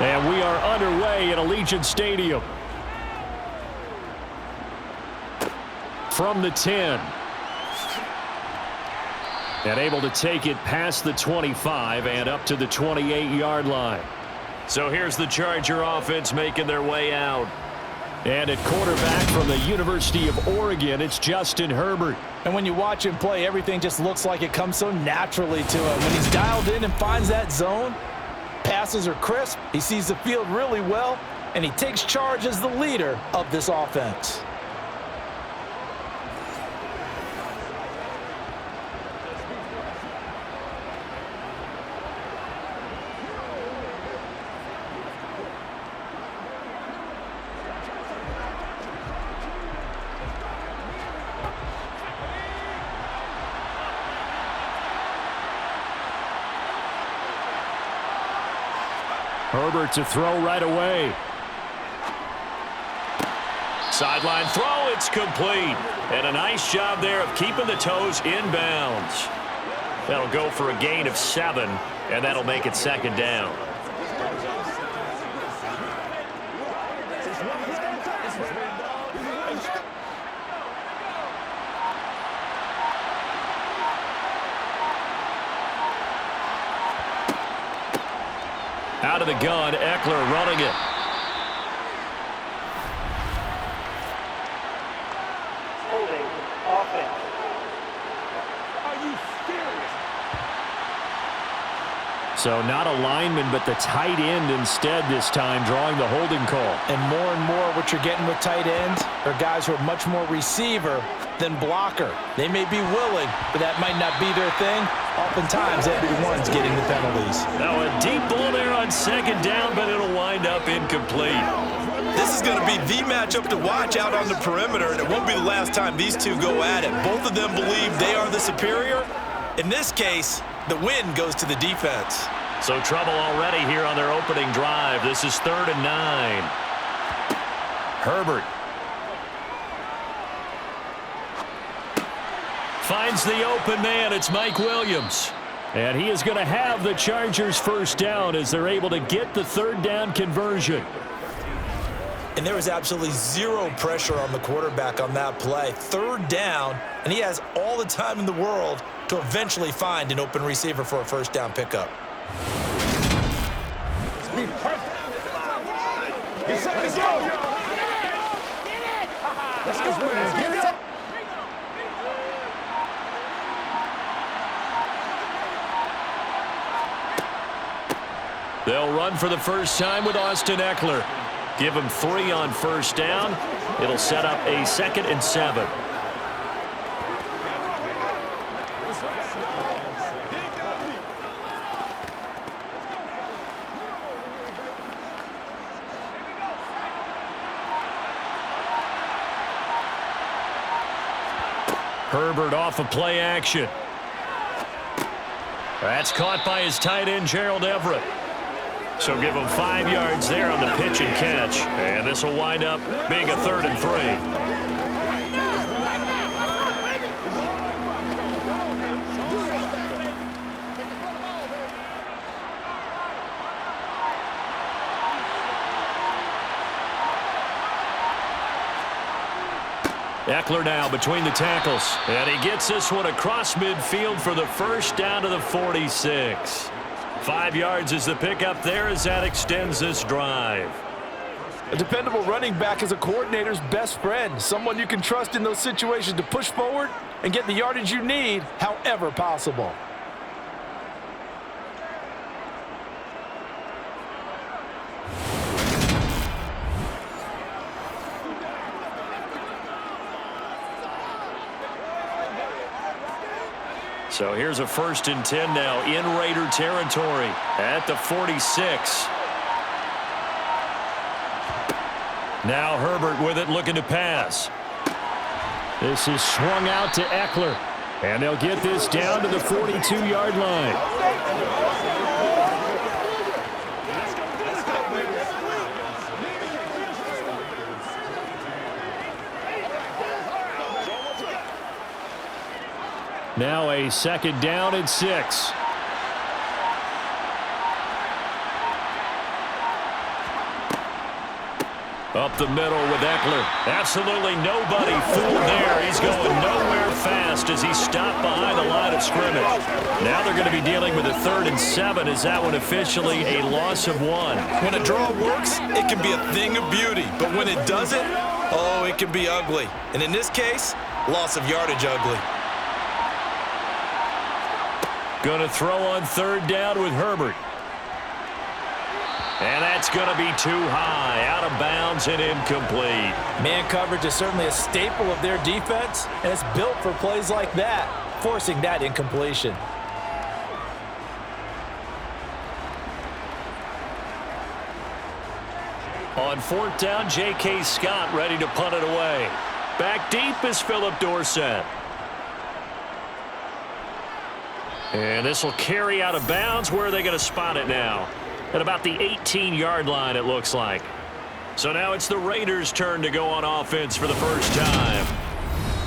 And we are underway at Allegiant Stadium. From the 10. And able to take it past the 25 and up to the 28-yard line. So here's the Charger offense making their way out. And at quarterback from the University of Oregon, it's Justin Herbert. And when you watch him play, everything just looks like it comes so naturally to him. When he's dialed in and finds that zone, passes are crisp, he sees the field really well, and he takes charge as the leader of this offense. Herbert to throw right away. Sideline throw, it's complete. And a nice job there of keeping the toes inbounds. That'll go for a gain of 7, and that'll make it second down. Out of the gun, Eckler running it. Holding offense. Are you serious? So not a lineman, but the tight end instead this time, drawing the holding call. And more what you're getting with tight ends are guys who are much more receiver than blocker. They may be willing, but that might not be their thing. Oftentimes, everyone's getting the penalties. Now a deep ball there on second down, but it'll wind up incomplete. This is going to be the matchup to watch out on the perimeter, and it won't be the last time these two go at it. Both of them believe they are the superior. In this case, the win goes to the defense. So trouble already here on their opening drive. This is 3rd and 9. Herbert. Finds the open man. It's Mike Williams. And he is going to have the Chargers first down as they're able to get the 3rd down conversion. And there was absolutely zero pressure on the quarterback on that play. 3rd down, and he has all the time in the world to eventually find an open receiver for a first down pickup. Let's go. They'll run for the first time with Austin Eckler. Give him 3 on first down. It'll set up a 2nd and 7. Herbert off of play action. That's caught by his tight end, Gerald Everett. So give him 5 yards there on the pitch and catch. And this will wind up being a 3rd and 3. Eckler now between the tackles. And he gets this one across midfield for the first down to the 46. 5 yards is the pickup there as that extends this drive. A dependable running back is a coordinator's best friend, someone you can trust in those situations to push forward and get the yardage you need however possible. So here's a 1st and 10 now in Raider territory at the 46. Now Herbert with it, looking to pass. This is swung out to Eckler. And they'll get this down to the 42-yard line. Now a 2nd down and 6. Up the middle with Eckler. Absolutely nobody fooled there. He's going nowhere fast as he's stopped behind the line of scrimmage. Now they're going to be dealing with a 3rd and 7. Is that one officially a loss of 1? When a draw works, it can be a thing of beauty. But when it doesn't, oh, it can be ugly. And in this case, loss of yardage ugly. Going to throw on 3rd down with Herbert. And that's going to be too high, out of bounds and incomplete. Man coverage is certainly a staple of their defense, and it's built for plays like that, forcing that incompletion. On 4th down, J.K. Scott ready to punt it away. Back deep is Philip Dorsett. And this will carry out of bounds. Where are they going to spot it now? At about the 18-yard line, it looks like. So now it's the Raiders' turn to go on offense for the first time.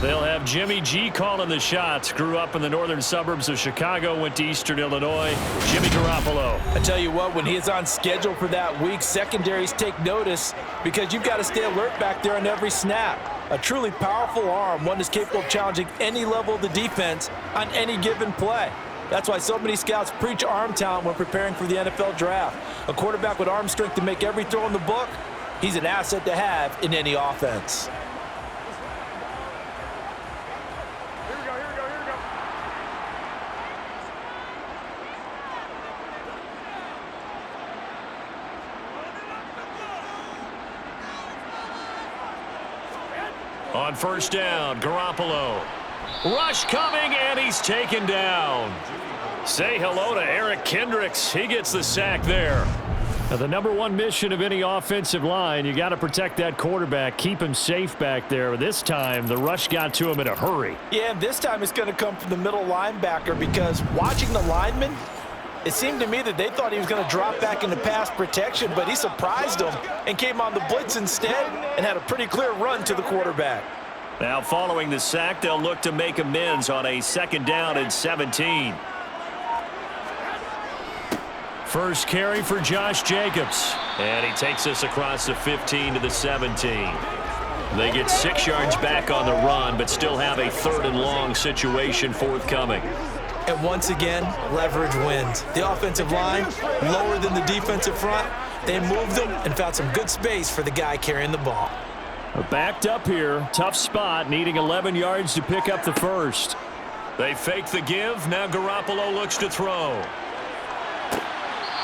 They'll have Jimmy G calling the shots. Grew up in the northern suburbs of Chicago, went to Eastern Illinois. Jimmy Garoppolo. I tell you what, when he is on schedule for that week, secondaries take notice because you've got to stay alert back there on every snap. A truly powerful arm, one that's capable of challenging any level of the defense on any given play. That's why so many scouts preach arm talent when preparing for the NFL draft. A quarterback with arm strength to make every throw in the book, he's an asset to have in any offense. Here we go, here we go, here we go. On 1st down, Garoppolo. Rush coming, and he's taken down. Say hello to Eric Kendricks. He gets the sack there. Now, the #1 mission of any offensive line, you got to protect that quarterback, keep him safe back there. But this time, the rush got to him in a hurry. Yeah, and this time it's going to come from the middle linebacker because watching the lineman, it seemed to me that they thought he was going to drop back into pass protection, but he surprised them and came on the blitz instead and had a pretty clear run to the quarterback. Now, following the sack, they'll look to make amends on a 2nd down and 17. First carry for Josh Jacobs. And he takes us across the 15 to the 17. They get 6 yards back on the run, but still have a 3rd and long situation forthcoming. And once again, leverage wins. The offensive line, lower than the defensive front. They moved them and found some good space for the guy carrying the ball. Backed up here, tough spot, needing 11 yards to pick up the first. They fake the give. Now Garoppolo looks to throw.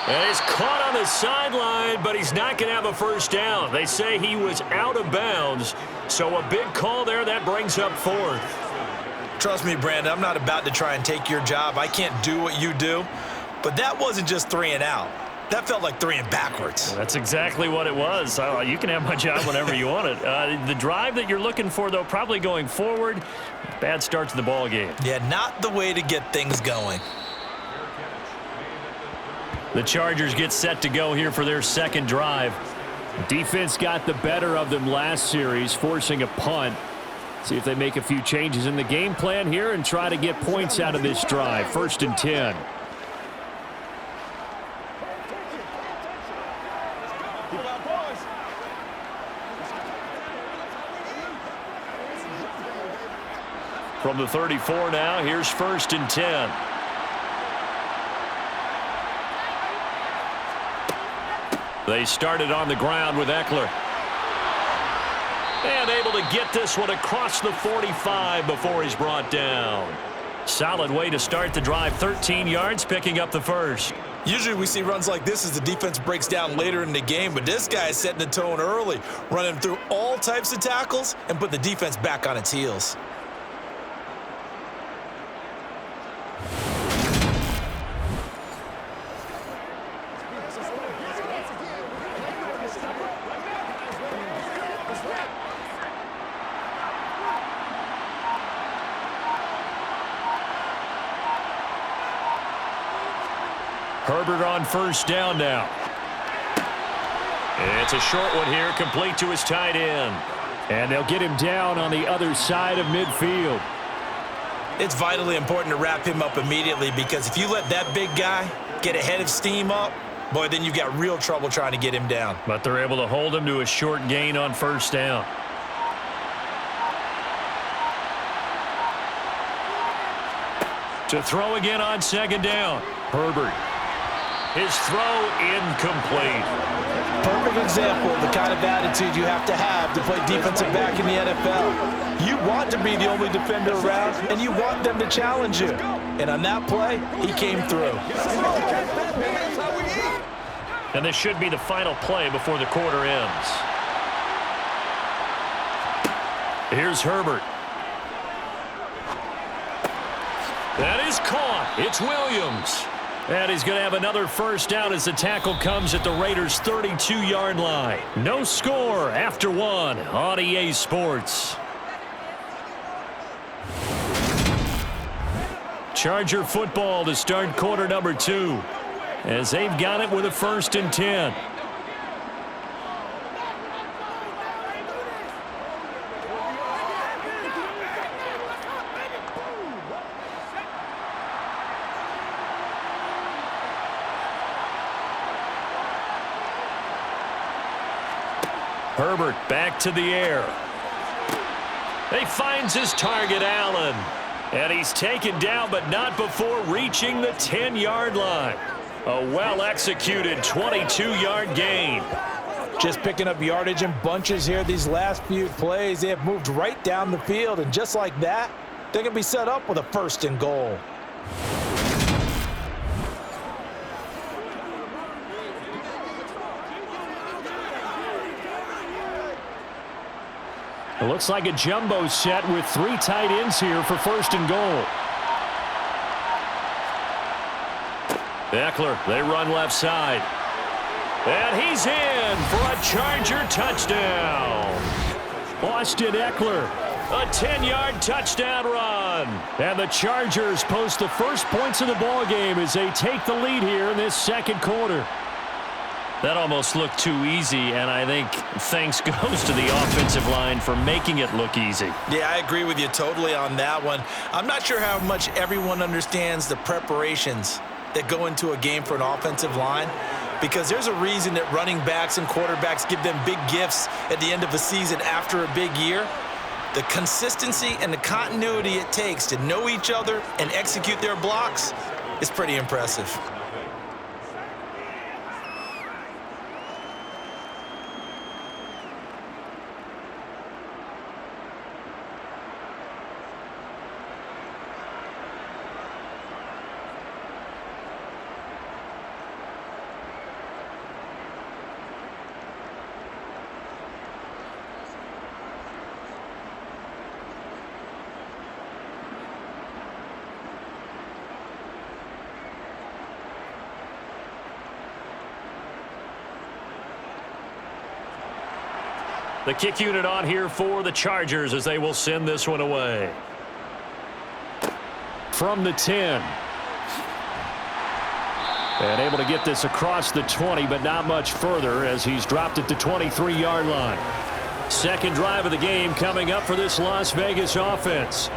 And he's caught on the sideline, but he's not going to have a first down. They say he was out of bounds, so a big call there that brings up 4th. Trust me, Brandon, I'm not about to try and take your job. I can't do what you do. But that wasn't just 3 and out. That felt like 3 and backwards. That's exactly what it was. You can have my job whenever you want it. The drive that you're looking for, though, probably going forward. Bad start to the ball game. Yeah, not the way to get things going. The Chargers get set to go here for their 2nd drive. Defense got the better of them last series, forcing a punt. See if they make a few changes in the game plan here and try to get points out of this drive. 1st and 10. From the 34 now, here's 1st and 10. They started on the ground with Eckler. And able to get this one across the 45 before he's brought down. Solid way to start the drive. 13 yards, picking up the first. Usually we see runs like this as the defense breaks down later in the game, but this guy is setting the tone early, running through all types of tackles and put the defense back on its heels. Herbert on 1st down now. It's a short one here, complete to his tight end. And they'll get him down on the other side of midfield. It's vitally important to wrap him up immediately because if you let that big guy get a head of steam up, boy, then you've got real trouble trying to get him down. But they're able to hold him to a short gain on first down. To throw again on second down. Herbert. His throw incomplete. Perfect example of the kind of attitude you have to play defensive back in the NFL. You want to be the only defender around, and you want them to challenge you. And on that play, he came through. And this should be the final play before the quarter ends. Here's Herbert. That is caught. It's Williams. And he's going to have another first down as the tackle comes at the Raiders' 32-yard line. No score after one on EA Sports. Charger football to start quarter number 2 as they've got it with a 1st and 10. Herbert back to the air. He finds his target, Allen. And he's taken down, but not before reaching the 10-yard line. A well-executed 22-yard gain. Just picking up yardage in bunches here these last few plays. They have moved right down the field, and just like that, they're going to be set up with a 1st and goal. It looks like a jumbo set with 3 tight ends here for 1st and goal. Eckler, they run left side. And he's in for a Charger touchdown. Austin Eckler, a 10-yard touchdown run. And the Chargers post the first points of the ballgame as they take the lead here in this second quarter. That almost looked too easy, and I think thanks goes to the offensive line for making it look easy. Yeah, I agree with you totally on that one. I'm not sure how much everyone understands the preparations that go into a game for an offensive line, because there's a reason that running backs and quarterbacks give them big gifts at the end of a season after a big year. The consistency and the continuity it takes to know each other and execute their blocks is pretty impressive. The kick unit on here for the Chargers as they will send this one away. From the 10. And able to get this across the 20, but not much further as he's dropped at the 23-yard line. Second drive of the game coming up for this Las Vegas offense.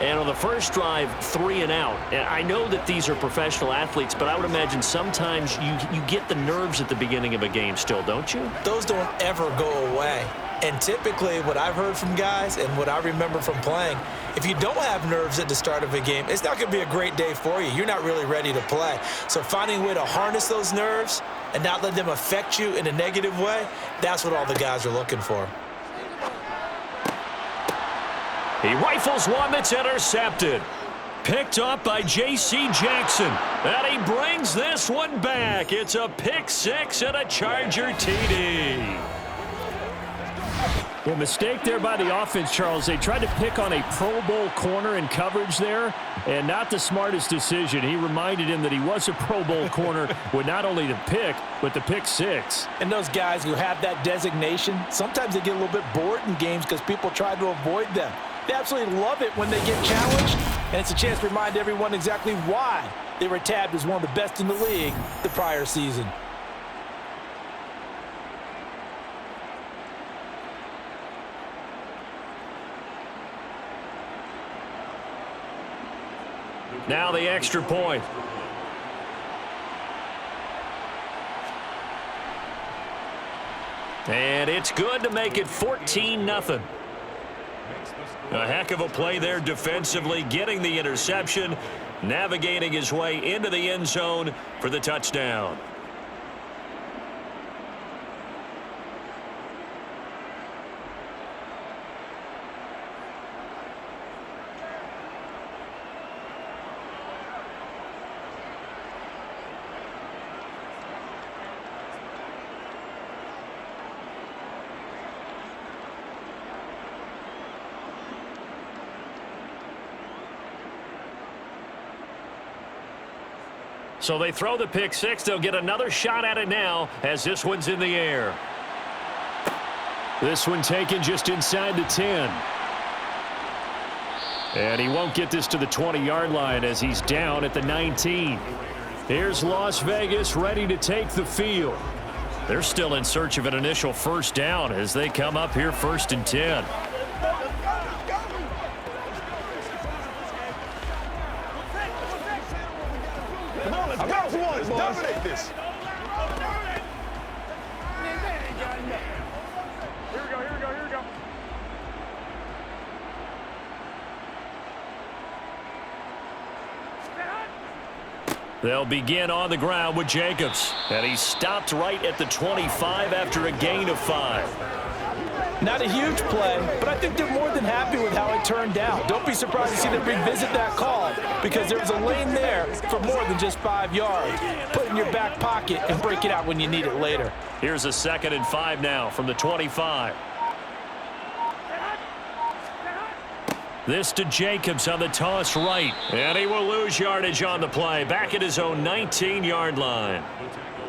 And on the first drive, 3 and out. And I know that these are professional athletes, but I would imagine sometimes you get the nerves at the beginning of a game still, don't you? Those don't ever go away. And typically what I've heard from guys and what I remember from playing, if you don't have nerves at the start of a game, it's not going to be a great day for you. You're not really ready to play. So finding a way to harness those nerves and not let them affect you in a negative way, that's what all the guys are looking for. He rifles one that's intercepted. Picked up by J.C. Jackson. And he brings this one back. It's a pick 6 and a Charger TD. Well, mistake there by the offense, Charles. They tried to pick on a Pro Bowl corner in coverage there, and not the smartest decision. He reminded him that he was a Pro Bowl corner with not only the pick, but the pick 6. And those guys who have that designation, sometimes they get a little bit bored in games because people try to avoid them. They absolutely love it when they get challenged, and it's a chance to remind everyone exactly why they were tabbed as one of the best in the league the prior season. Now the extra point. And it's good to make it 14-0. A heck of a play there defensively, getting the interception, navigating his way into the end zone for the touchdown. So they throw the pick six. They'll get another shot at it now as this one's in the air. This one taken just inside the 10. And he won't get this to the 20-yard line as he's down at the 19. Here's Las Vegas ready to take the field. They're still in search of an initial first down as they come up here 1st and 10. Dominate this. Here we go, here we go, here we go. They'll begin on the ground with Jacobs. And he stopped right at the 25 after a gain of 5. Not a huge play, but I think they're more than happy with how it turned out. Don't be surprised to see them revisit that call because there's a lane there for more than just 5 yards. Put it in your back pocket and break it out when you need it later. Here's a 2nd and 5 now from the 25. This to Jacobs on the toss right. And he will lose yardage on the play. Back at his own 19-yard line.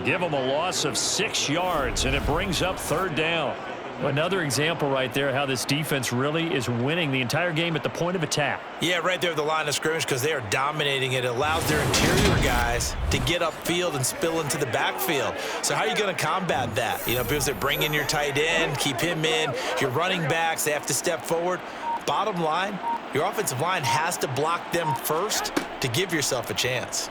Give him a loss of 6 yards, and it brings up 3rd down. Another example right there how this defense really is winning the entire game at the point of attack. Yeah, right there at the line of scrimmage because they are dominating it. It allows their interior guys to get upfield and spill into the backfield. So how are you going to combat that? You know, because they bring in your tight end, keep him in. Your running backs, they have to step forward. Bottom line, your offensive line has to block them first to give yourself a chance.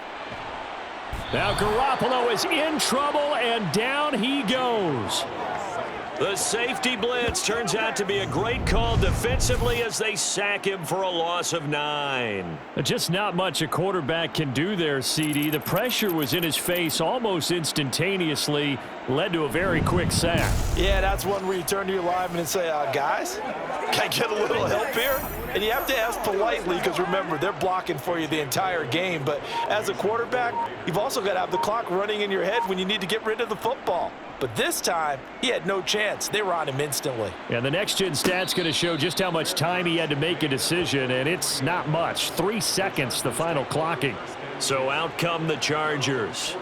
Now Garoppolo is in trouble, and down he goes. The safety blitz turns out to be a great call defensively as they sack him for a loss of 9. Just not much a quarterback can do there, CD. The pressure was in his face almost instantaneously, led to a very quick sack. Yeah, that's one where you turn to your lineman and say, guys, can I get a little help here? And you have to ask politely because, remember, they're blocking for you the entire game. But as a quarterback, you've also got to have the clock running in your head when you need to get rid of the football. But this time, he had no chance. They were on him instantly. And the next-gen stat's going to show just how much time he had to make a decision, and it's not much. 3 seconds, the final clocking. So out come the Chargers.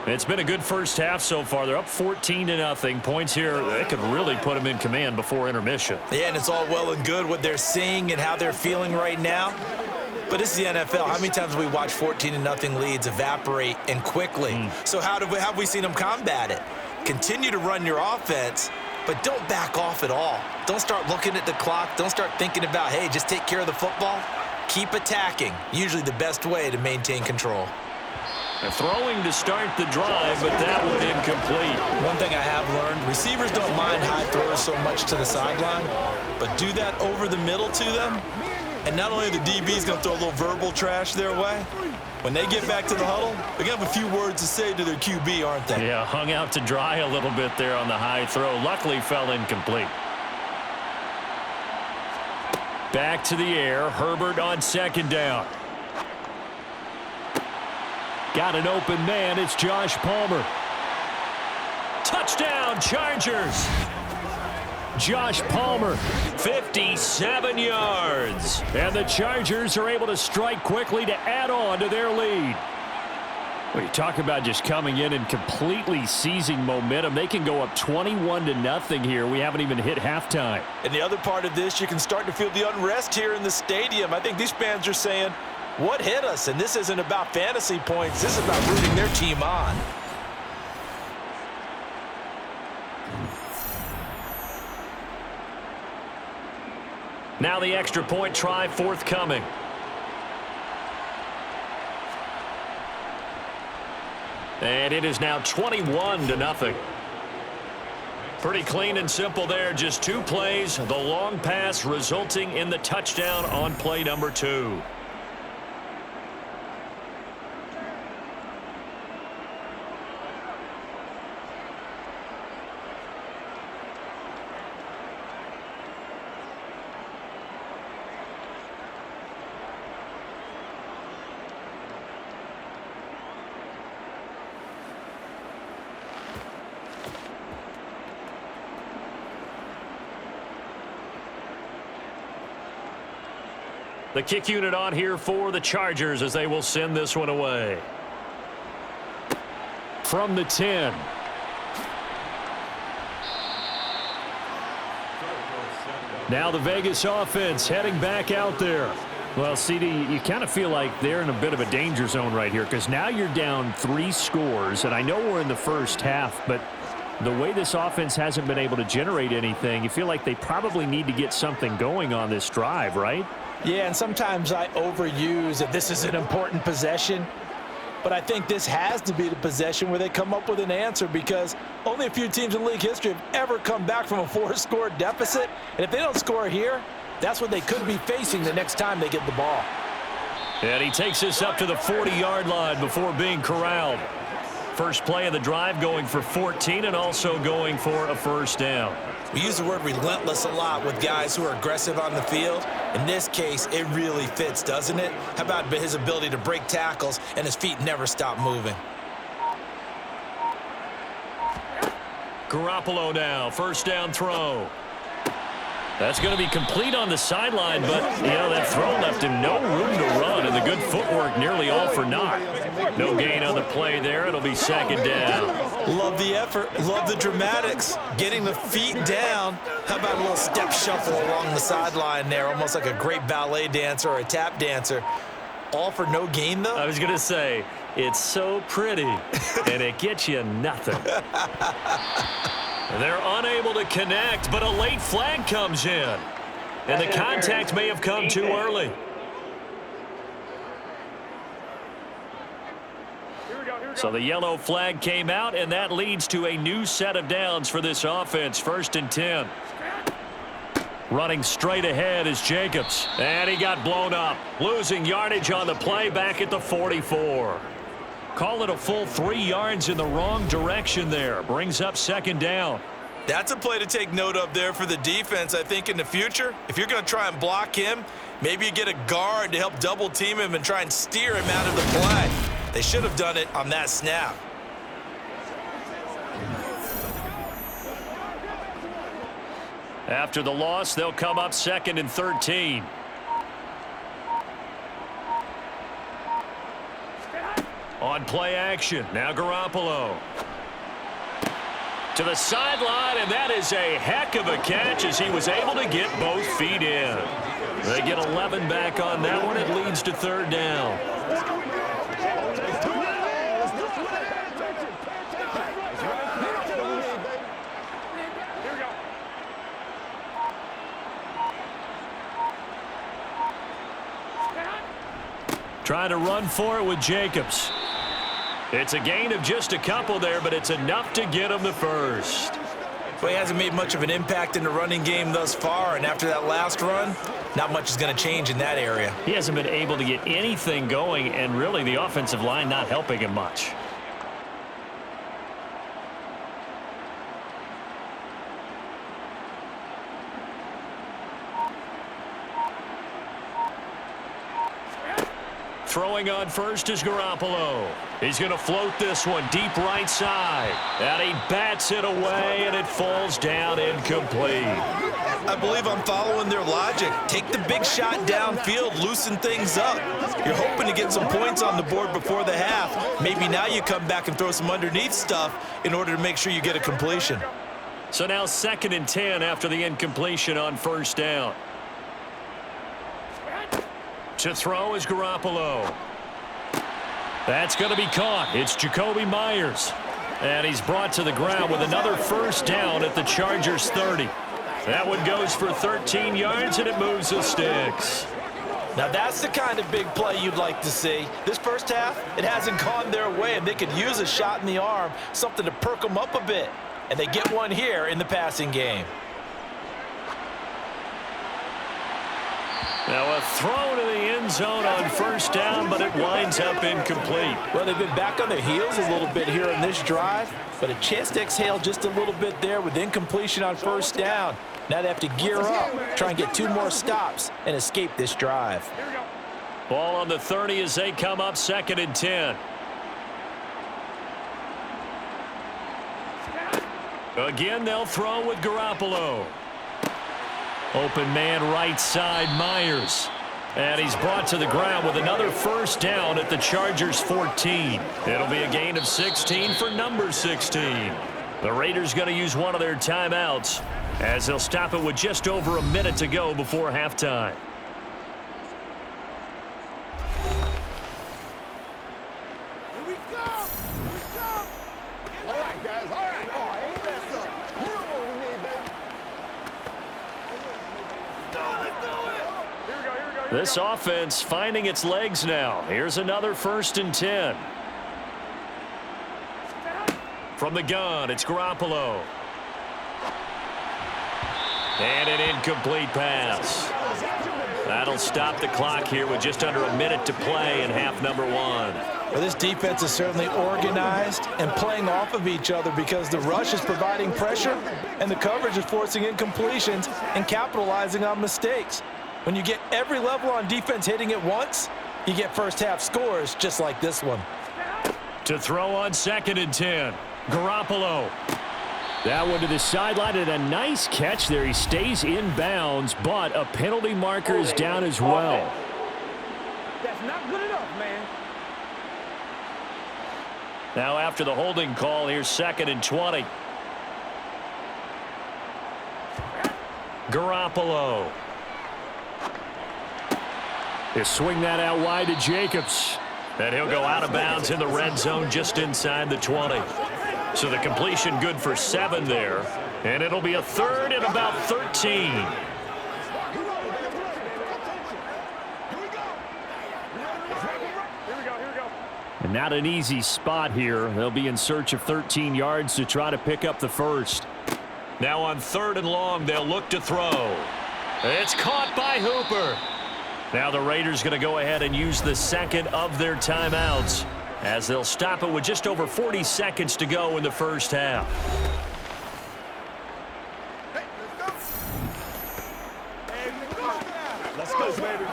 It's been a good first half so far. They're up 14-0. Points here, they could really put them in command before intermission. Yeah, and it's all well and good what they're seeing and how they're feeling right now. But this is the NFL. How many times have we watched 14-0 leads evaporate and quickly? So how have we seen them combat it? Continue to run your offense, but don't back off at all. Don't start looking at the clock. Don't start thinking about, hey, just take care of the football. Keep attacking. Usually the best way to maintain control. They're throwing to start the drive, but that one incomplete. One thing I have learned, receivers don't mind high throws so much to the sideline, but do that over the middle to them, and not only are the DBs going to throw a little verbal trash their way, when they get back to the huddle, they're going to have a few words to say to their QB, aren't they? Yeah, hung out to dry a little bit there on the high throw. Luckily fell incomplete. Back to the air. Herbert on 2nd down. Got an open man. It's Josh Palmer. Touchdown, Chargers. Josh Palmer. 57 yards. And the Chargers are able to strike quickly to add on to their lead. Well, you talk about just coming in and completely seizing momentum. They can go up 21-0 here. We haven't even hit halftime. And the other part of this, you can start to feel the unrest here in the stadium. I think these fans are saying, what hit us? And this isn't about fantasy points. This is about rooting their team on. Now the extra point try forthcoming. And it is now 21-0. Pretty clean and simple there. Just 2 plays. The long pass resulting in the touchdown on play number 2. The kick unit on here for the Chargers as they will send this one away. From the 10. Now the Vegas offense heading back out there. Well, CD, you kind of feel like they're in a bit of a danger zone right here because now you're down 3 scores, and I know we're in the first half, but the way this offense hasn't been able to generate anything, you feel like they probably need to get something going on this drive, right? Yeah, and sometimes I overuse that this is an important possession, but I think this has to be the possession where they come up with an answer because only a few teams in league history have ever come back from a 4-score deficit, and if they don't score here, that's what they could be facing the next time they get the ball. And he takes this up to the 40-yard line before being corralled. First play of the drive going for 14 and also going for a first down. We use the word relentless a lot with guys who are aggressive on the field. In this case, it really fits, doesn't it? How about his ability to break tackles and his feet never stop moving? Garoppolo now, first down throw. That's going to be complete on the sideline, but, that throw left him no room to run, and the good footwork nearly all for naught. No gain on the play there. It'll be second down. Love the effort. Love the dramatics. Getting the feet down. How about a little step shuffle along the sideline there, almost like a great ballet dancer or a tap dancer. All for no gain, though? I was going to say, it's so pretty, and it gets you nothing. They're unable to connect, but a late flag comes in. And the contact may have come too early. So the yellow flag came out, and that leads to a new set of downs for this offense. First and 10. Running straight ahead is Jacobs. And he got blown up. Losing yardage on the play back at the 44. Call it a full 3 yards in the wrong direction there. Brings up second down. That's a play to take note of there for the defense, I think, in the future. If you're going to try and block him, maybe you get a guard to help double team him and try and steer him out of the play. They should have done it on that snap. After the loss, they'll come up second and 13. On play action, now Garoppolo. To the sideline, and that is a heck of a catch as he was able to get both feet in. They get 11 back on that one. It leads to third down. Trying to run for it with Jacobs. It's a gain of just a couple there, but it's enough to get him the first. Well, he hasn't made much of an impact in the running game thus far, and after that last run, not much is going to change in that area. He hasn't been able to get anything going, and really the offensive line not helping him much. Throwing on first is Garoppolo. He's going to float this one deep right side. And he bats it away, and it falls down incomplete. I believe I'm following their logic. Take the big shot downfield, loosen things up. You're hoping to get some points on the board before the half. Maybe now you come back and throw some underneath stuff in order to make sure you get a completion. So now second and 10 after the incompletion on first down. To throw is Garoppolo. That's going to be caught. It's Jacoby Myers. And he's brought to the ground with another first down at the Chargers 30. That one goes for 13 yards, and it moves the sticks. Now that's the kind of big play you'd like to see. This first half, it hasn't gone their way, and they could use a shot in the arm, something to perk them up a bit. and they get one here in the passing game. Now a throw to the end zone on first down, but it winds up incomplete. Well, they've been back on their heels a little bit here on this drive, but a chance to exhale just a little bit there with incompletion on first down. Now they have to gear up, try and get 2 more stops, and escape this drive. Ball on the 30 as they come up 2nd and 10. Again, they'll throw with Garoppolo. Open man right side, Myers. And he's brought to the ground with another first down at the Chargers' 14. It'll be a gain of 16 for number 16. The Raiders going to use one of their timeouts as they'll stop it with just over a minute to go before halftime. This offense finding its legs now. Here's another 1st and 10. From the gun, it's Garoppolo. And an incomplete pass. That'll stop the clock here with just under a minute to play in half number 1. Well, this defense is certainly organized and playing off of each other because the rush is providing pressure and the coverage is forcing incompletions and capitalizing on mistakes. When you get every level on defense hitting at once, you get first-half scores just like this one. To throw on 2nd and 10, Garoppolo. That one to the sideline, and a nice catch there. He stays in bounds, but a penalty marker is down as well. That's not good enough, man. Now after the holding call, here's 2nd and 20. Garoppolo. They swing that out wide to Jacobs. And he'll go out of bounds in the red zone just inside the 20. So the completion good for 7 there. And it'll be a 3rd and about 13. And not an easy spot here. They'll be in search of 13 yards to try to pick up the first. Now on 3rd and long, they'll look to throw. It's caught by Hooper. Now the Raiders going to go ahead and use the 2nd of their timeouts as they'll stop it with just over 40 seconds to go in the first half. Let's go, baby.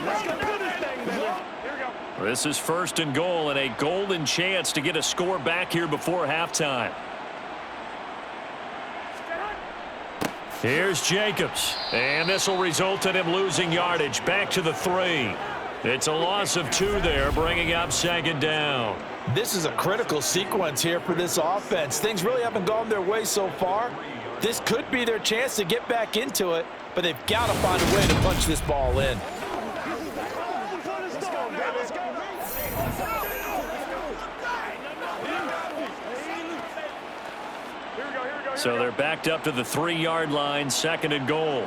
Let's go do this thing, baby. Here we go. This is 1st and goal and a golden chance to get a score back here before halftime. Here's Jacobs, and this will result in him losing yardage back to the 3. It's a loss of 2 there, bringing up 2nd down. This is a critical sequence here for this offense. Things really haven't gone their way so far. This could be their chance to get back into it, but they've got to find a way to punch this ball in. So they're backed up to the 3-yard line, 2nd and goal.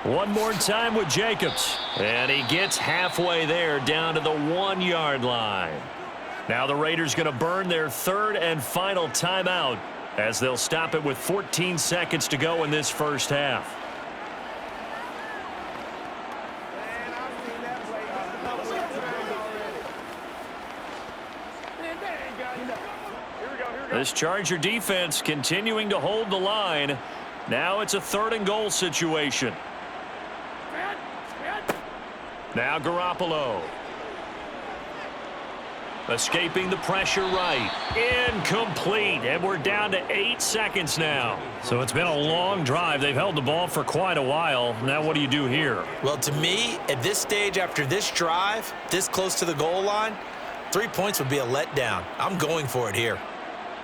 One more time with Jacobs. And he gets halfway there down to the 1-yard line. Now the Raiders going to burn their 3rd and final timeout as they'll stop it with 14 seconds to go in this first half. This Charger defense continuing to hold the line. Now it's a 3rd and goal situation. Now Garoppolo. Escaping the pressure right. Incomplete. And we're down to 8 seconds now. So it's been a long drive. They've held the ball for quite a while. Now what do you do here? Well, to me, at this stage after this drive, this close to the goal line, 3 points would be a letdown. I'm going for it here.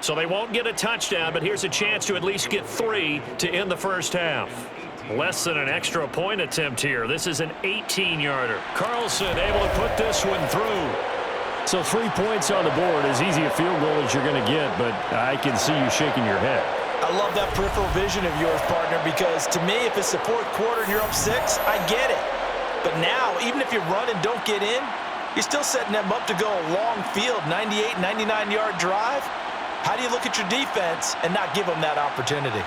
So they won't get a touchdown, but here's a chance to at least get 3 to end the first half. Less than an extra point attempt here. This is an 18-yarder. Carlson able to put this one through. So 3 points on the board, as easy a field goal as you're going to get, but I can see you shaking your head. I love that peripheral vision of yours, partner, because to me, if it's the 4th quarter and you're up 6, I get it. But now, even if you run and don't get in, you're still setting them up to go a long field, 98, 99-yard drive. How do you look at your defense and not give them that opportunity?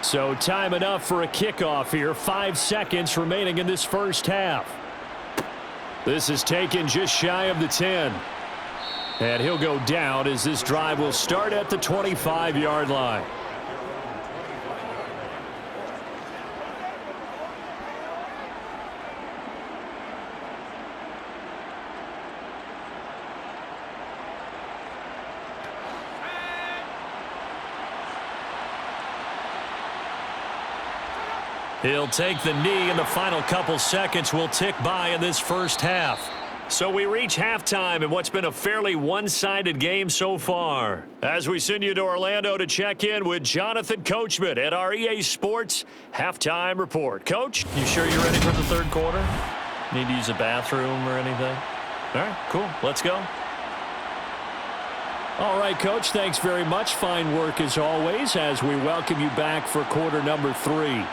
So time enough for a kickoff here. 5 seconds remaining in this first half. This is taken just shy of the 10. And he'll go down as this drive will start at the 25-yard line. He'll take the knee, and the final couple seconds will tick by in this first half. So we reach halftime in what's been a fairly one-sided game so far. As we send you to Orlando to check in with Jonathan Coachman at our EA Sports Halftime Report. Coach, you sure you're ready for the third quarter? Need to use a bathroom or anything? All right, cool. Let's go. All right, Coach, thanks very much. Fine work as always as we welcome you back for quarter number 3.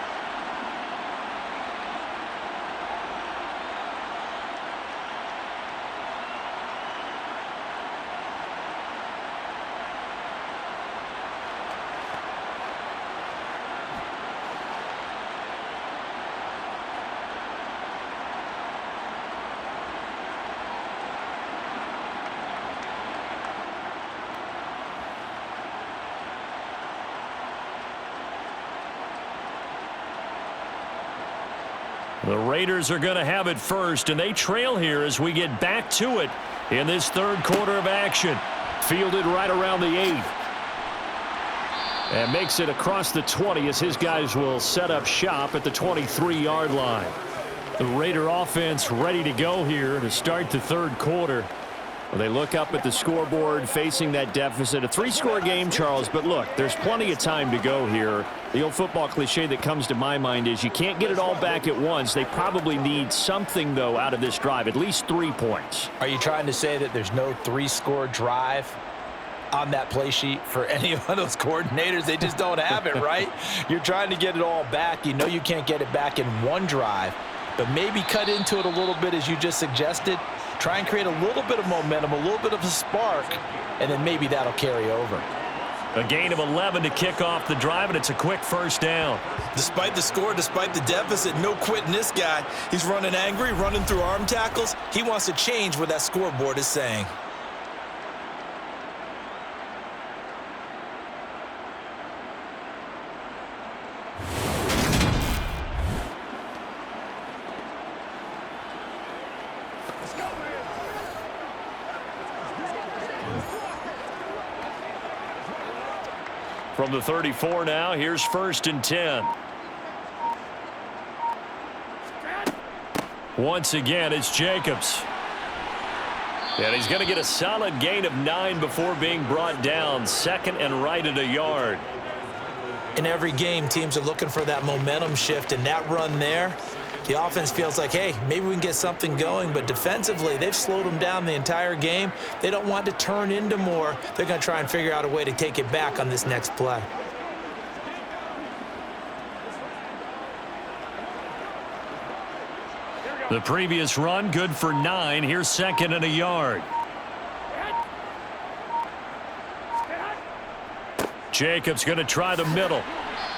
The Raiders are going to have it first, and they trail here as we get back to it in this third quarter of action. Fielded right around the 8. And makes it across the 20 as his guys will set up shop at the 23-yard line. The Raider offense ready to go here to start the third quarter. Well, they look up at the scoreboard facing that deficit. A 3-score game, Charles, but look, there's plenty of time to go here. The old football cliche that comes to my mind is you can't get it all back at once. They probably need something, though, out of this drive, at least 3 points. Are you trying to say that there's no 3-score drive on that play sheet for any of those coordinators? They just don't have it, right? You're trying to get it all back. You know you can't get it back in one drive, but maybe cut into it a little bit as you just suggested. Try and create a little bit of momentum, a little bit of a spark, and then maybe that'll carry over. A gain of 11 to kick off the drive, and it's a quick first down. Despite the score, despite the deficit, no quitting this guy. He's running angry, running through arm tackles. He wants to change what that scoreboard is saying. From the 34 now, here's 1st and 10. Once again, it's Jacobs. And he's going to get a solid gain of 9 before being brought down. 2nd and right at a yard. In every game, teams are looking for that momentum shift, and that run there, the offense feels like, hey, maybe we can get something going, but defensively, they've slowed them down the entire game. They don't want to turn into more. They're going to try and figure out a way to take it back on this next play. The previous run, good for 9. Here's 2nd and a yard. Jacobs going to try the middle,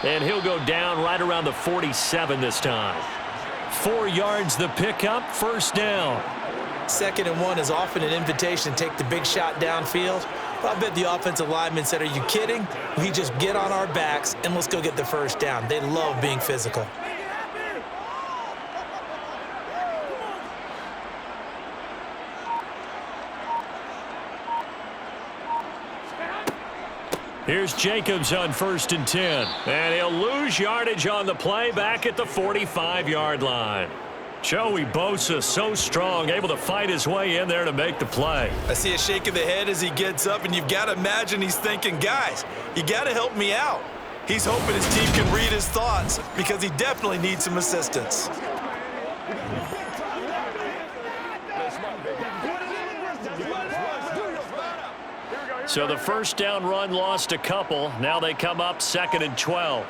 and he'll go down right around the 47 this time. 4 yards the pickup, 1st down. 2nd and 1 is often an invitation to take the big shot downfield. But I bet the offensive lineman said, are you kidding? We just get on our backs and let's go get the 1st down. They love being physical. Here's Jacobs on 1st and 10. And he'll lose yardage on the play back at the 45-yard line. Joey Bosa, so strong, able to fight his way in there to make the play. I see a shake of the head as he gets up, and you've got to imagine he's thinking, guys, you got to help me out. He's hoping his team can read his thoughts because he definitely needs some assistance. So the first down run lost a couple. Now they come up 2nd and 12.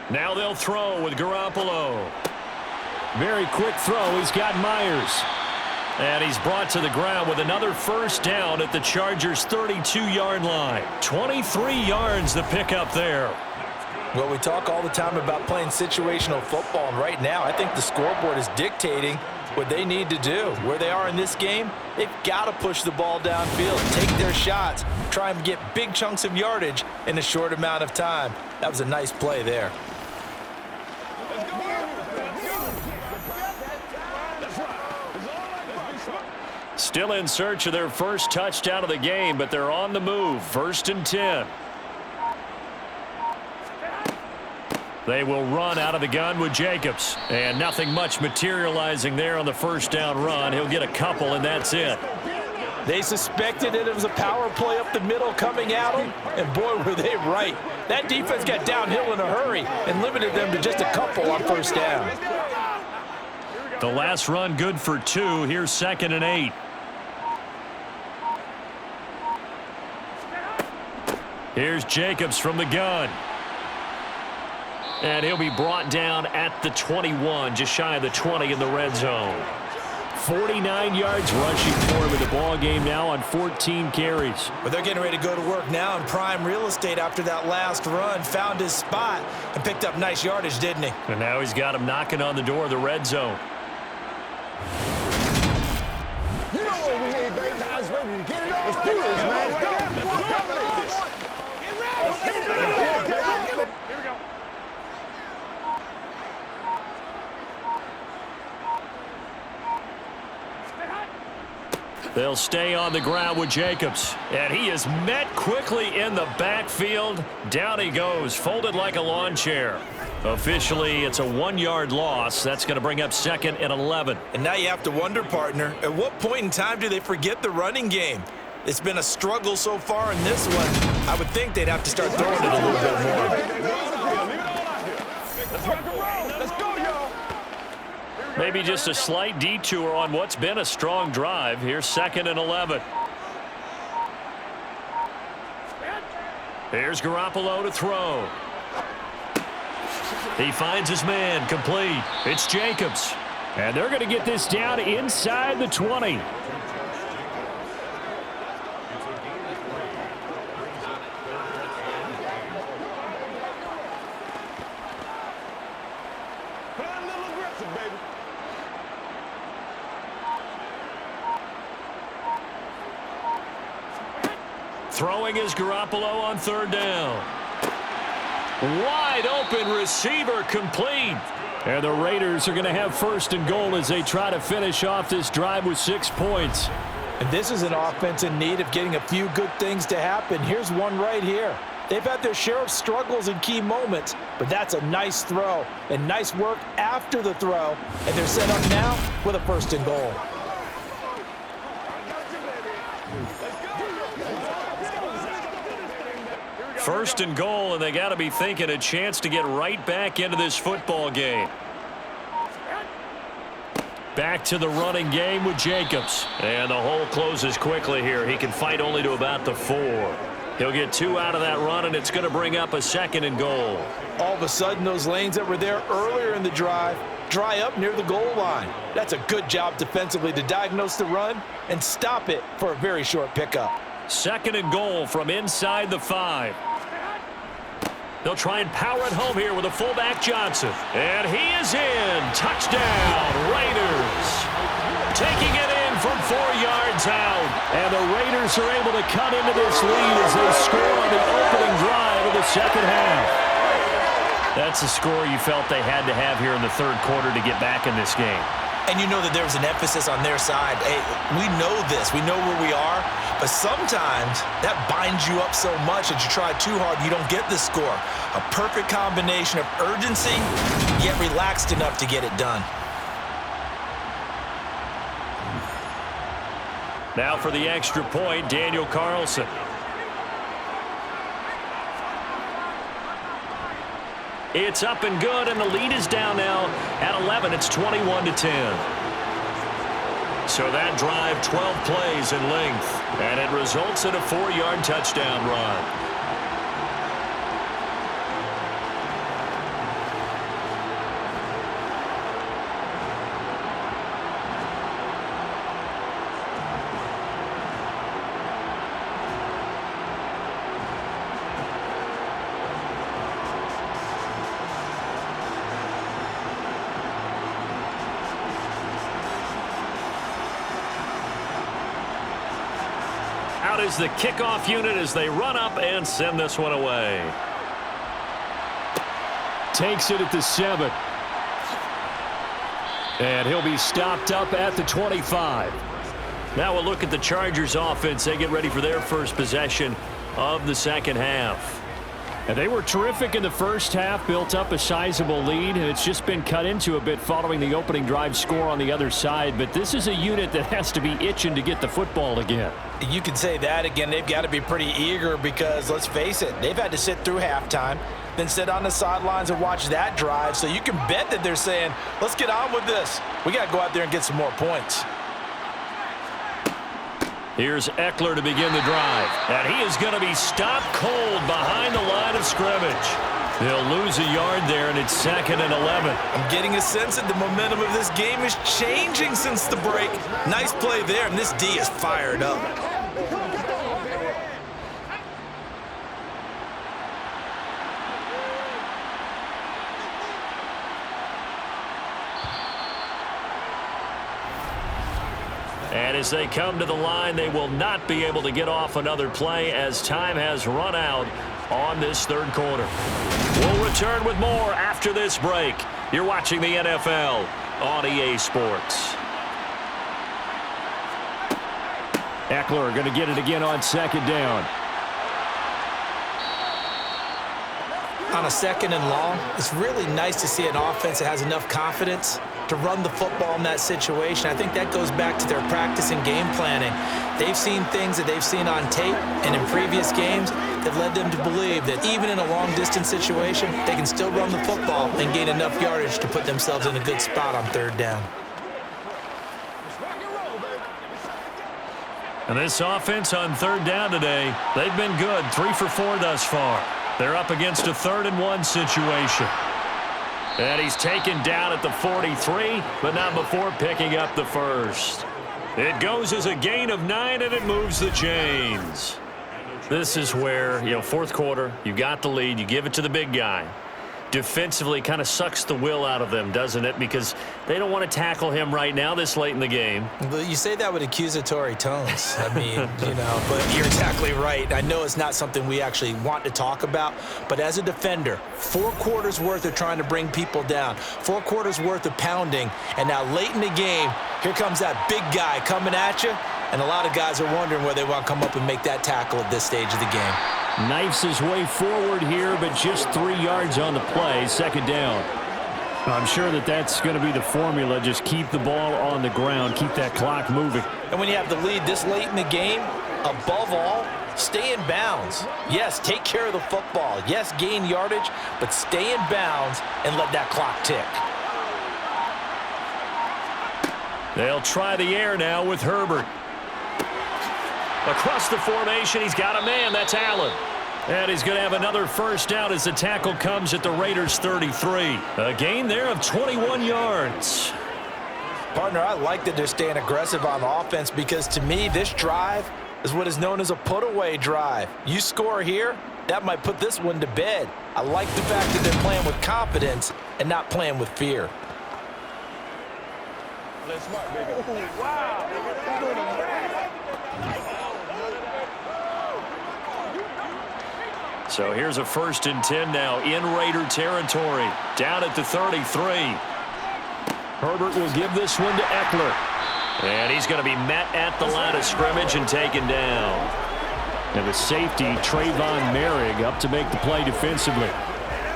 Now they'll throw with Garoppolo. Very quick throw. He's got Myers. And he's brought to the ground with another first down at the Chargers' 32-yard line. 23 yards the pickup there. Well, we talk all the time about playing situational football, and right now I think the scoreboard is dictating what they need to do. Where they are in this game, they've got to push the ball downfield, take their shots, try and get big chunks of yardage in a short amount of time. That was a nice play there. Still in search of their first touchdown of the game, but they're on the move. 1st and 10. They will run out of the gun with Jacobs. And nothing much materializing there on the first down run. He'll get a couple, and that's it. They suspected it was a power play up the middle coming at them, and boy, were they right. That defense got downhill in a hurry and limited them to just a couple on first down. The last run good for 2. Here's 2nd and 8. Here's Jacobs from the gun. And he'll be brought down at the 21, just shy of the 20 in the red zone. 49 yards rushing for him in the ball game now on 14 carries. But they're getting ready to go to work now in prime real estate after that last run. Found his spot and picked up nice yardage, didn't he? And now he's got him knocking on the door of the red zone. You know what we need, baby. Guys, ready to get it on. Let's do this, man. Let's go. Let's dominate this. Here we go. They'll stay on the ground with Jacobs. And he is met quickly in the backfield. Down he goes, folded like a lawn chair. Officially, it's a 1-yard loss. That's going to bring up 2nd and 11. And now you have to wonder, partner, at what point in time do they forget the running game? It's been a struggle so far in this one. I would think they'd have to start throwing it a little bit more. Let's rock and roll. Let's go, y'all. Maybe just a slight detour on what's been a strong drive. Here's 2nd and 11. Here's Garoppolo to throw. He finds his man, complete. It's Jacobs. And they're going to get this down inside the 20. Throwing is Garoppolo on 3rd down. Wide open receiver, complete. And the Raiders are going to have 1st and goal as they try to finish off this drive with 6 points. And this is an offense in need of getting a few good things to happen. Here's one right here. They've had their share of struggles in key moments, but that's a nice throw and nice work after the throw. And they're set up now with a 1st and goal. First and goal, and they got to be thinking a chance to get right back into this football game. Back to the running game with Jacobs. And the hole closes quickly here. He can fight only to about the 4. He'll get 2 out of that run, and it's going to bring up a 2nd and goal. All of a sudden, those lanes that were there earlier in the drive dry up near the goal line. That's a good job defensively to diagnose the run and stop it for a very short pickup. 2nd and goal from inside the 5. They'll try and power it home here with a fullback Johnson. And he is in. Touchdown, Raiders. Taking it in from 4 yards out. And the Raiders are able to cut into this lead as they score on the opening drive of the 2nd half. That's a score you felt they had to have here in the 3rd quarter to get back in this game. And you know that there was an emphasis on their side. Hey, we know this. We know where we are. But sometimes that binds you up so much that you try too hard, you don't get the score. A perfect combination of urgency, yet relaxed enough to get it done. Now for the extra point, Daniel Carlson. It's up and good, and the lead is down now at 11. It's 21-10. So that drive, 12 plays in length, and it results in a 4-yard touchdown run. Out is the kickoff unit as they run up and send this one away. Takes it at the 7. And he'll be stopped up at the 25. Now we'll look at the Chargers offense. They get ready for their first possession of the second half. And they were terrific in the first half, built up a sizable lead, and it's just been cut into a bit following the opening drive score on the other side. But this is a unit that has to be itching to get the football again. You can say that again. They've got to be pretty eager because, let's face it, they've had to sit through halftime, then sit on the sidelines and watch that drive. So you can bet that they're saying, let's get on with this. We got to go out there and get some more points. Here's Eckler to begin the drive. And he is going to be stopped cold behind the line of scrimmage. They'll lose a yard there, and it's 2nd and 11. I'm getting a sense that the momentum of this game is changing since the break. Nice play there, and this D is fired up. And as they come to the line, they will not be able to get off another play as time has run out on this third quarter. We'll return with more after this break. You're watching the NFL on EA Sports. Eckler going to get it again on 2nd down. On a 2nd and long, it's really nice to see an offense that has enough confidence to run the football in that situation. I think that goes back to their practice and game planning. They've seen things that they've seen on tape and in previous games that led them to believe that even in a long-distance situation, they can still run the football and gain enough yardage to put themselves in a good spot on 3rd down. And this offense on 3rd down today, they've been good, 3 for 4 thus far. They're up against a 3rd and 1 situation. And he's taken down at the 43, but not before picking up the first. It goes as a gain of 9, and it moves the chains. This is where, 4th quarter, you got the lead, you give it to the big guy. Defensively kind of sucks the will out of them, doesn't it? Because they don't want to tackle him right now this late in the game. But you say that with accusatory tones. I mean, but you're exactly right. I know it's not something we actually want to talk about, but as a defender, 4 quarters worth of trying to bring people down, 4 quarters worth of pounding, and now late in the game, here comes that big guy coming at you, and a lot of guys are wondering where they want to come up and make that tackle at this stage of the game. Knifes his way forward here, but just 3 yards on the play, 2nd down. I'm sure that's going to be the formula. Just keep the ball on the ground, keep that clock moving. And when you have the lead this late in the game, above all, stay in bounds. Yes, take care of the football. Yes, gain yardage, but stay in bounds and let that clock tick. They'll try the air now with Herbert. Across the formation, he's got a man. That's Allen. And he's going to have another first down as the tackle comes at the Raiders' 33. A gain there of 21 yards. Partner, I like that they're staying aggressive on offense because, to me, this drive is what is known as a put-away drive. You score here, that might put this one to bed. I like the fact that they're playing with confidence and not playing with fear. Smart, baby. Oh, wow. So here's a 1st and 10 now in Raider territory. Down at the 33. Herbert will give this one to Eckler. And he's going to be met at the line of scrimmage and taken down. And the safety, Trayvon Merrick, up to make the play defensively.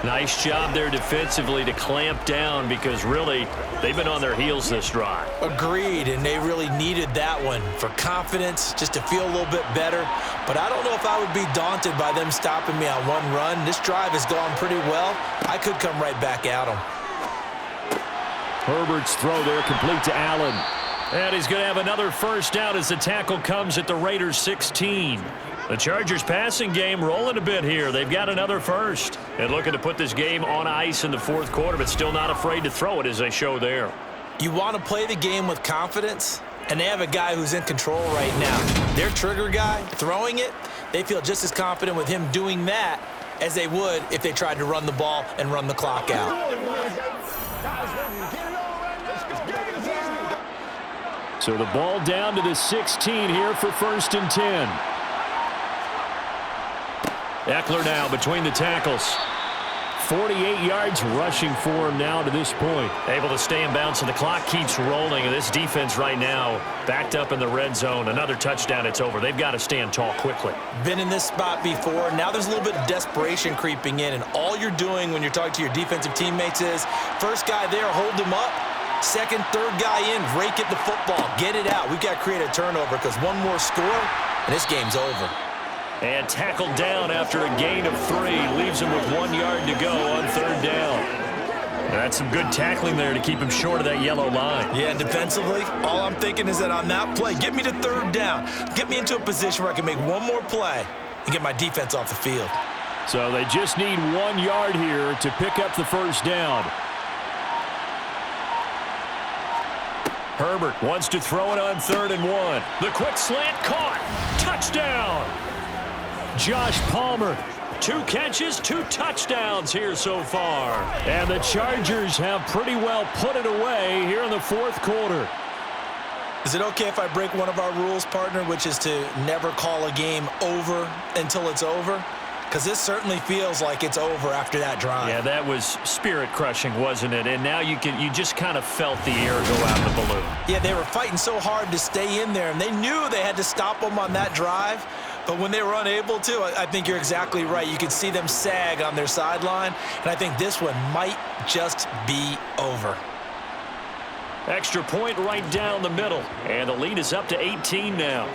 Nice job there defensively to clamp down because really they've been on their heels this drive. Agreed, and they really needed that one for confidence, just to feel a little bit better. But I don't know if I would be daunted by them stopping me on one run. This drive has gone pretty well. I could come right back at them. Herbert's throw there complete to Allen. And he's going to have another first down as the tackle comes at the Raiders' 16. The Chargers passing game rolling a bit here. They've got another first. And looking to put this game on ice in the fourth quarter, but still not afraid to throw it as they show there. You want to play the game with confidence, and they have a guy who's in control right now. Their trigger guy, throwing it, they feel just as confident with him doing that as they would if they tried to run the ball and run the clock out. So the ball down to the 16 here for 1st and 10. Eckler now between the tackles. 48 yards rushing for him now to this point. Able to stay in bounds, and the clock keeps rolling. And this defense right now backed up in the red zone. Another touchdown, it's over. They've got to stand tall quickly. Been in this spot before. Now there's a little bit of desperation creeping in, and all you're doing when you're talking to your defensive teammates is first guy there, hold him up. Second, third guy in, rake at the football. Get it out. We've got to create a turnover because one more score, and this game's over. And tackled down after a gain of 3. Leaves him with 1 yard to go on 3rd down. That's some good tackling there to keep him short of that yellow line. Yeah, and defensively, all I'm thinking is that on that play, get me to 3rd down. Get me into a position where I can make one more play and get my defense off the field. So they just need 1 yard here to pick up the first down. Herbert wants to throw it on 3rd and 1. The quick slant caught. Touchdown. Josh Palmer. 2 catches, 2 touchdowns here so far. And the Chargers have pretty well put it away here in the fourth quarter. Is it okay if I break one of our rules, partner, which is to never call a game over until it's over? Because this certainly feels like it's over after that drive. Yeah, that was spirit-crushing, wasn't it? And now you just kind of felt the air go out of the balloon. Yeah, they were fighting so hard to stay in there, and they knew they had to stop them on that drive. But when they were unable to, I think you're exactly right. You could see them sag on their sideline, and I think this one might just be over. Extra point right down the middle, and the lead is up to 18 now.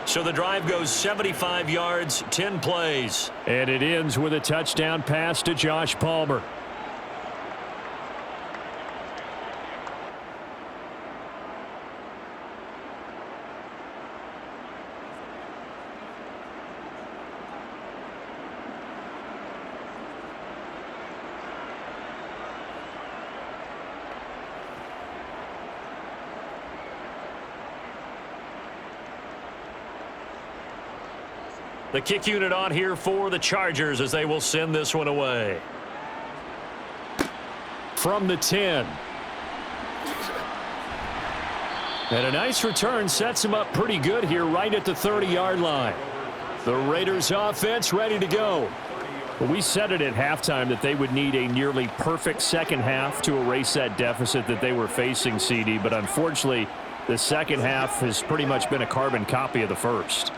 So the drive goes 75 yards, 10 plays. And it ends with a touchdown pass to Josh Palmer. The kick unit on here for the Chargers as they will send this one away. From the 10. And a nice return sets him up pretty good here right at the 30-yard line. The Raiders offense ready to go. Well, we said it at halftime that they would need a nearly perfect second half to erase that deficit that they were facing, CD. But unfortunately, the second half has pretty much been a carbon copy of the first.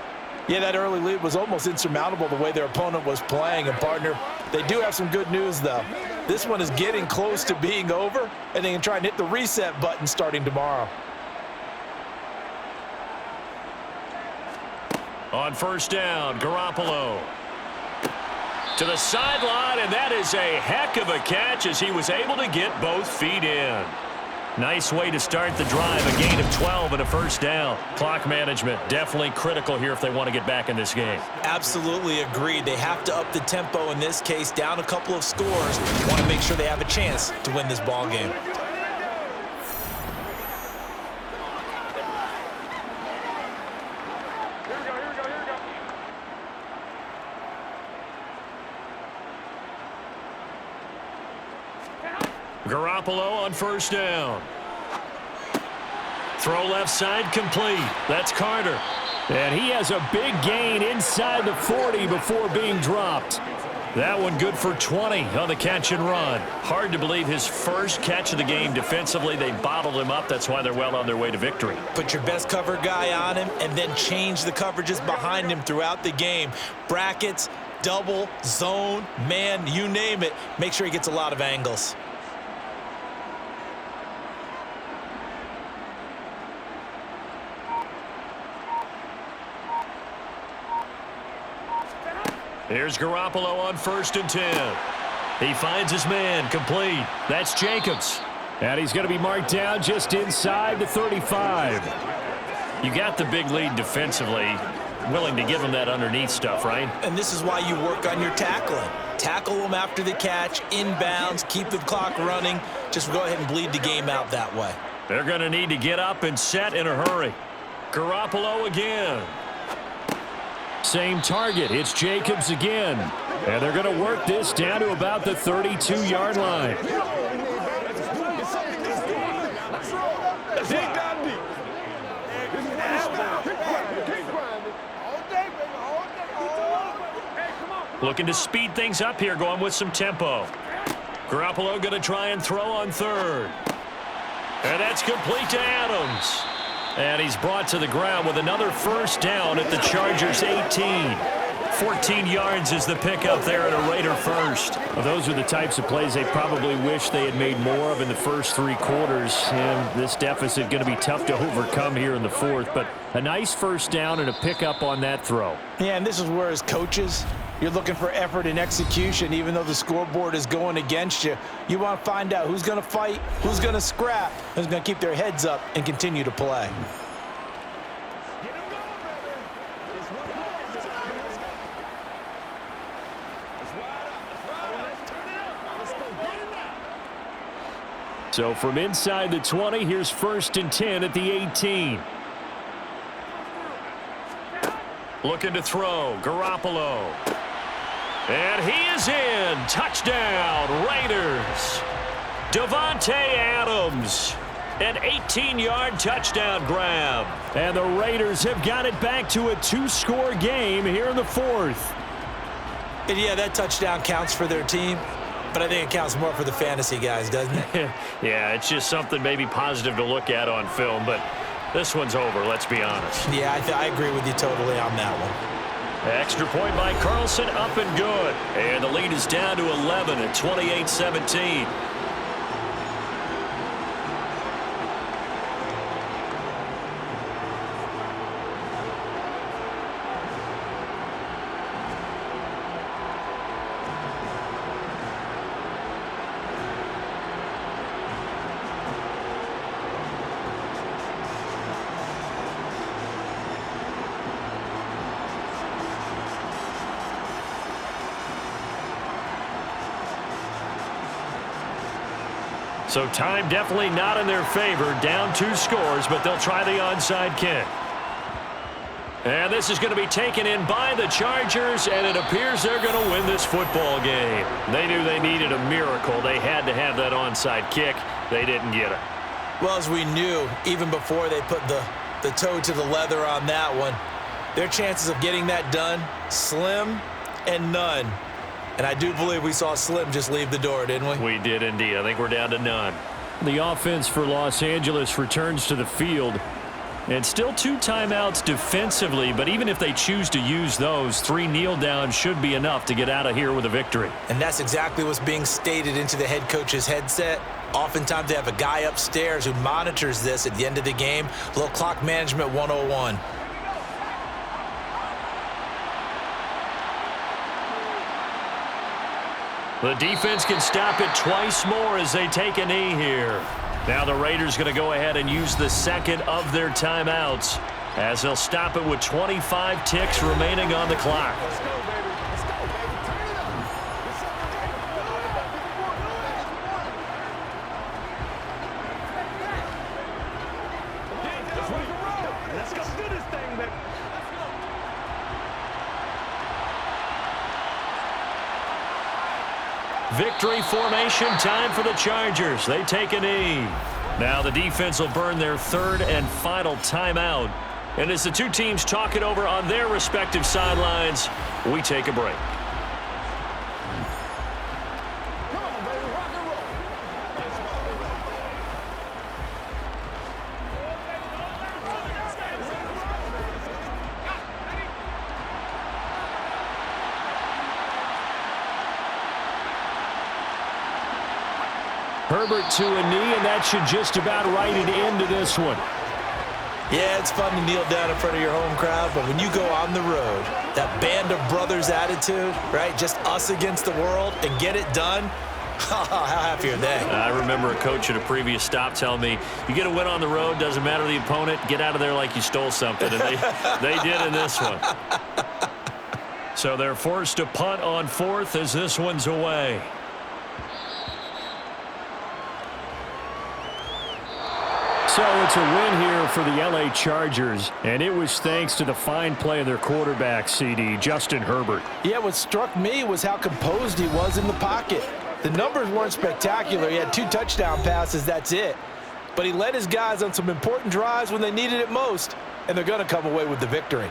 Yeah, that early lead was almost insurmountable the way their opponent was playing. And, partner, they do have some good news, though. This one is getting close to being over, and they can try and hit the reset button starting tomorrow. On first down, Garoppolo. To the sideline, and that is a heck of a catch as he was able to get both feet in. Nice way to start the drive, a gain of 12 and a first down. Clock management definitely critical here if they want to get back in this game. Absolutely agreed. They have to up the tempo in this case, down a couple of scores. Want to make sure they have a chance to win this ball game. Garoppolo on first down. Throw left side complete. That's Carter. And he has a big gain inside the 40 before being dropped. That one good for 20 on the catch and run. Hard to believe his first catch of the game defensively. They bottled him up. That's why they're well on their way to victory. Put your best cover guy on him and then change the coverages behind him throughout the game. Brackets, double, zone, man, you name it. Make sure he gets a lot of angles. Here's Garoppolo on 1st and 10. He finds his man, complete. That's Jacobs. And he's going to be marked down just inside the 35. You got the big lead defensively. Willing to give him that underneath stuff, right? And this is why you work on your tackling. Tackle them after the catch, inbounds, keep the clock running. Just go ahead and bleed the game out that way. They're going to need to get up and set in a hurry. Garoppolo again. Same target. It's Jacobs again. And they're going to work this down to about the 32-yard line. Looking to speed things up here, going with some tempo. Garoppolo going to try and throw on 3rd. And that's complete to Adams. And he's brought to the ground with another first down at the Chargers' 18. 14 yards is the pickup there at a Raider first. Well, those are the types of plays they probably wish they had made more of in the first 3 quarters. And this deficit going to be tough to overcome here in the 4th. But a nice first down and a pickup on that throw. Yeah, and this is where as coaches, you're looking for effort and execution. Even though the scoreboard is going against you, you want to find out who's going to fight, who's going to scrap, who's going to keep their heads up and continue to play. So from inside the 20, here's 1st and 10 at the 18. Looking to throw, Garoppolo. And he is in. Touchdown, Raiders. Davante Adams. An 18-yard touchdown grab. And the Raiders have got it back to a 2-score game here in the 4th. And yeah, that touchdown counts for their team, but I think it counts more for the fantasy guys, doesn't it? Yeah, it's just something maybe positive to look at on film, but this one's over, let's be honest. Yeah, I agree with you totally on that one. Extra point by Carlson, up and good. And the lead is down to 11 at 28-17. So time definitely not in their favor. Down 2 scores, but they'll try the onside kick. And this is going to be taken in by the Chargers, and it appears they're going to win this football game. They knew they needed a miracle. They had to have that onside kick. They didn't get it. Well, as we knew, even before they put the toe to the leather on that one, their chances of getting that done, slim and none. And I do believe we saw Slim just leave the door, didn't we? We did indeed. I think we're down to none. The offense for Los Angeles returns to the field. And still 2 timeouts defensively, but even if they choose to use those, 3 kneel downs should be enough to get out of here with a victory. And that's exactly what's being stated into the head coach's headset. Oftentimes they have a guy upstairs who monitors this at the end of the game. A little clock management 101. The defense can stop it twice more as they take a knee here. Now the Raiders going to go ahead and use the second of their timeouts as they'll stop it with 25 ticks remaining on the clock. Victory formation time for the Chargers. They take a knee. Now the defense will burn their 3rd and final timeout. And as the 2 teams talk it over on their respective sidelines, we take a break. Herbert to a knee, and that should just about write it into this one. Yeah, it's fun to kneel down in front of your home crowd, but when you go on the road, that band of brothers attitude, right, just us against the world, and get it done, how happy are they? I remember a coach at a previous stop telling me, you get a win on the road, doesn't matter the opponent, get out of there like you stole something, and they did in this one. So they're forced to punt on fourth as this one's away. So it's a win here for the L.A. Chargers, and it was thanks to the fine play of their quarterback, CD, Justin Herbert. Yeah, what struck me was how composed he was in the pocket. The numbers weren't spectacular. He had 2 touchdown passes, that's it. But he led his guys on some important drives when they needed it most, and they're going to come away with the victory.